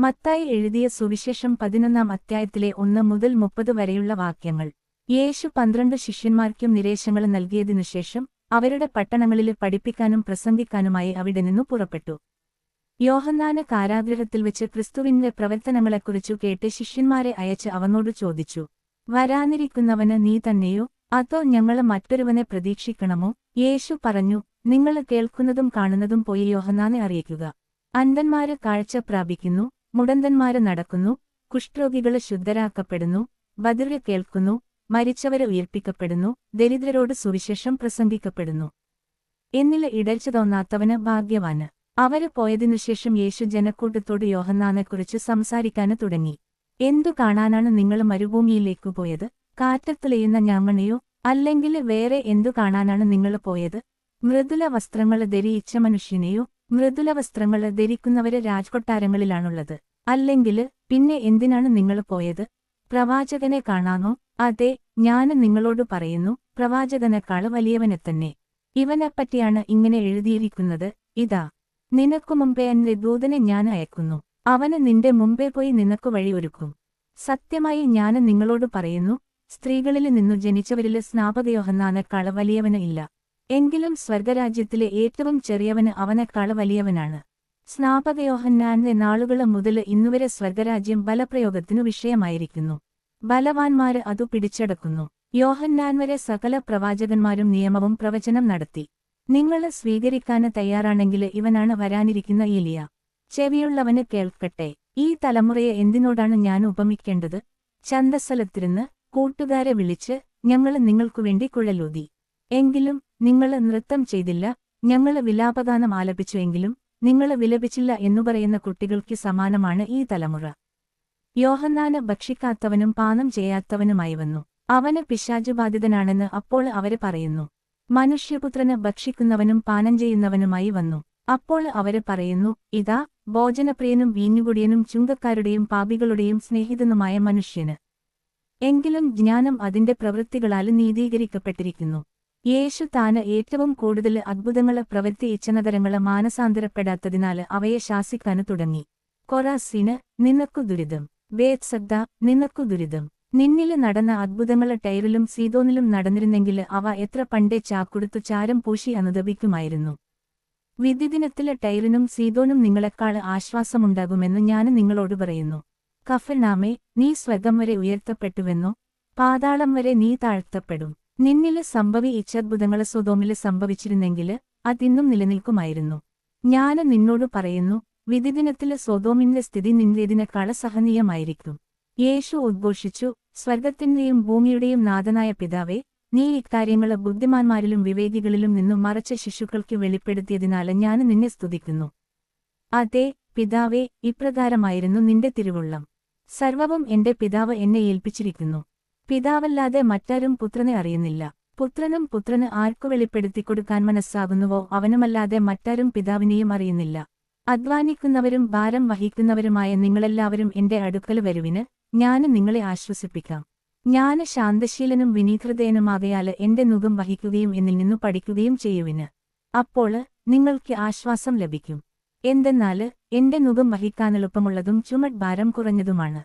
മത്തായി എഴുതിയ സുവിശേഷം 11-ാം അധ്യായത്തിലെ 1 മുതൽ 30 വരെയുള്ള വാക്യങ്ങൾ. യേശു 12 ശിഷ്യന്മാർക്കും നിരേശങ്ങൾ നൽകിയതിനുശേഷം അവരുടെ പട്ടണങ്ങളില് പഠിപ്പിക്കാനും പ്രസംഗിക്കാനുമായി അവിടെ നിന്നു പുറപ്പെട്ടു. യോഹന്നാന് കാരാഗൃഹത്തിൽ വെച്ച് ക്രിസ്തുവിന്റെ പ്രവർത്തനങ്ങളെക്കുറിച്ചു കേട്ട് ശിഷ്യന്മാരെ അയച്ച് അവനോട് ചോദിച്ചു, വരാനിരിക്കുന്നവന് നീ തന്നെയോ, അതോ ഞങ്ങള് മറ്റൊരുവനെ പ്രതീക്ഷിക്കണമോ? യേശു പറഞ്ഞു, നിങ്ങള് കേൾക്കുന്നതും കാണുന്നതും പോയി യോഹന്നാനെ അറിയിക്കുക. അന്ധന്മാര് കാഴ്ച പ്രാപിക്കുന്നു, മുടന്തന്മാര് നടക്കുന്നു, കുഷ്ഠരോഗികള് ശുദ്ധരാക്കപ്പെടുന്നു, ബധിരര് കേൾക്കുന്നു, മരിച്ചവര് ഉയിർപ്പിക്കപ്പെടുന്നു, ദരിദ്രരോട് സുവിശേഷം പ്രസംഗിക്കപ്പെടുന്നു. എന്നില് ഇടർച്ച തോന്നാത്തവന് ഭാഗ്യവാന്. അവര് പോയതിനുശേഷം യേശു ജനക്കൂട്ടത്തോട് യോഹന്നാനെക്കുറിച്ച് സംസാരിക്കാന് തുടങ്ങി. എന്തു കാണാനാണ് നിങ്ങള് മരുഭൂമിയിലേക്കു പോയത്? കാറ്റത്തുലയുന്ന ഞാമണയോ? അല്ലെങ്കില് വേറെ എന്തു കാണാനാണ് നിങ്ങള് പോയത്? മൃദുല വസ്ത്രങ്ങള് ധരിയിച്ച മനുഷ്യനെയോ? മൃദുല വസ്ത്രങ്ങള് ധരിക്കുന്നവര് രാജകൊട്ടാരങ്ങളിലാണുള്ളത്. അല്ലെങ്കില് പിന്നെ എന്തിനാണ് നിങ്ങള് പോയത്? പ്രവാചകനെ കാണാനോ? അതെ, ഞാന് നിങ്ങളോട് പറയുന്നു, പ്രവാചകനെക്കാള് വലിയവനെത്തന്നെ. ഇവനെപ്പറ്റിയാണ് ഇങ്ങനെ എഴുതിയിരിക്കുന്നത്, ഇതാ, നിനക്കു മുമ്പേ എന്റെ ദൂതനെ ഞാൻ അയക്കുന്നു. അവന് നിന്റെ മുമ്പേ പോയി നിനക്കു വഴി ഒരുക്കും. സത്യമായി ഞാന് നിങ്ങളോട് പറയുന്നു, സ്ത്രീകളില് നിന്നു ജനിച്ചവരില് സ്നാപക യോഹന്നാനെക്കാള് വലിയവന് ഇല്ല. എങ്കിലും സ്വർഗരാജ്യത്തിലെ ഏറ്റവും ചെറിയവന് അവനെക്കാള് വലിയവനാണ്. സ്നാപക യോഹന്നാന്റെ നാളുകള് മുതല് ഇന്നുവരെ സ്വർഗരാജ്യം ബലപ്രയോഗത്തിനു വിഷയമായിരിക്കുന്നു. ബലവാന്മാര് അതു പിടിച്ചടക്കുന്നു. യോഹന്നാൻ വരെ സകല പ്രവാചകന്മാരും നിയമവും പ്രവചനം നടത്തി. നിങ്ങള് സ്വീകരിക്കാന് തയ്യാറാണെങ്കില് ഇവനാണ് വരാനിരിക്കുന്ന ഏലിയ. ചെവിയുള്ളവന് കേൾക്കട്ടെ. ഈ തലമുറയെ എന്തിനോടാണ് ഞാൻ ഉപമിക്കേണ്ടത്? ചന്തസ്ഥലത്തിരുന്ന് കൂട്ടുകാരെ വിളിച്ച്, ഞങ്ങള് നിങ്ങൾക്കുവേണ്ടി കുഴലൂതി. എങ്കിലും നിങ്ങള് നൃത്തം ചെയ്തില്ല. ഞങ്ങള് വിലാപഗാനം ആലപിച്ചു എങ്കിലും നിങ്ങള് വിലപിച്ചില്ല എന്നു പറയുന്ന കുട്ടികൾക്ക് സമാനമാണ് ഈ തലമുറ. യോഹന്നാന് ഭക്ഷിക്കാത്തവനും പാനം ചെയ്യാത്തവനുമായി വന്നു. അവന് പിശാചുബാധിതനാണെന്ന് അപ്പോൾ അവര് പറയുന്നു. മനുഷ്യപുത്രന് ഭക്ഷിക്കുന്നവനും പാനം ചെയ്യുന്നവനുമായി വന്നു. അപ്പോൾ അവര് പറയുന്നു, ഇതാ, ഭോജനപ്രിയനും വീഞ്ഞുകുടിയനും ചുങ്കക്കാരുടെയും പാപികളുടെയും സ്നേഹിതനുമായ മനുഷ്യന്. എങ്കിലും ജ്ഞാനം അതിന്റെ പ്രവൃത്തികളാല് നീതീകരിക്കപ്പെട്ടിരിക്കുന്നു. യേശു താന് ഏറ്റവും കൂടുതല് അദ്ഭുതങ്ങള് പ്രവർത്തിയിച്ച നഗരങ്ങള് മാനസാന്തരപ്പെടാത്തതിനാല് അവയെ ശാസിക്കാന് തുടങ്ങി. കൊറാസീന്, നിനക്കു ദുരിതം. ബേത്സദ്ദ, നിനക്കു ദുരിതം. നിന്നില് നടന്ന അദ്ഭുതങ്ങള് ടൈറിലും സീദോനിലും നടന്നിരുന്നെങ്കില് അവ എത്ര പണ്ടേ ചാക്കുടുത്തു ചാരം പൂശി അനുദപിക്കുമായിരുന്നു. വിധിദിനത്തില് ടൈറിനും സീദോനും നിങ്ങളെക്കാള് ആശ്വാസമുണ്ടാകുമെന്ന് ഞാന് നിങ്ങളോട് പറയുന്നു. കഫർനാമേ, നീ സ്വർഗം വരെ ഉയർത്തപ്പെട്ടുവെന്നോ? പാതാളം വരെ നീ താഴ്ത്തപ്പെടും. നിന്നില് സംഭവിച്ചദ്ഭുതങ്ങള് സൊദോമില് സംഭവിച്ചിരുന്നെങ്കില് അതിന്നും നിലനിൽക്കുമായിരുന്നു. ഞാന് നിന്നോട് പറയുന്നു, വിധിദിനത്തില് സൊദോമിന്റെ സ്ഥിതി നിന്റേതിനേക്കാള് സഹനീയമായിരിക്കും. യേശു ഉദ്ഘോഷിച്ചു, സ്വർഗത്തിന്റെയും ഭൂമിയുടെയും നാഥനായ പിതാവേ, നീ ഇക്കാര്യങ്ങള് ബുദ്ധിമാന്മാരിലും വിവേകികളിലും നിന്നു മറച്ച ശിശുക്കൾക്ക് വെളിപ്പെടുത്തിയതിനാല് ഞാന് നിന്നെ സ്തുതിക്കുന്നു. അതെ, പിതാവേ, ഇപ്രകാരമായിരുന്നു നിന്റെ തിരുവുള്ളം. സർവവും എന്റെ പിതാവ് എന്നെ ഏൽപ്പിച്ചിരിക്കുന്നു. പിതാവല്ലാതെ മറ്റാരും പുത്രനെ അറിയുന്നില്ല. പുത്രനും പുത്രന് ആർക്കു വെളിപ്പെടുത്തിക്കൊടുക്കാൻ മനസ്സാകുന്നുവോ അവനുമല്ലാതെ മറ്റാരും പിതാവിനെയും അറിയുന്നില്ല. അധ്വാനിക്കുന്നവരും ഭാരം വഹിക്കുന്നവരുമായ നിങ്ങളെല്ലാവരും എന്റെ അടുക്കല് വരുവിന്, ഞാന് നിങ്ങളെ ആശ്വസിപ്പിക്കാം. ഞാന് ശാന്തശീലനും വിനീതഹൃദയനുമാകയാല് എന്റെ നുകം വഹിക്കുകയും എന്നിൽ നിന്നു പഠിക്കുകയും ചെയ്യുവിന്. അപ്പോള് നിങ്ങൾക്ക് ആശ്വാസം ലഭിക്കും. എന്തെന്നാല് എന്റെ നുകം വഹിക്കാനെളുപ്പമുള്ളതും ചുമട് ഭാരം കുറഞ്ഞതുമാണ്.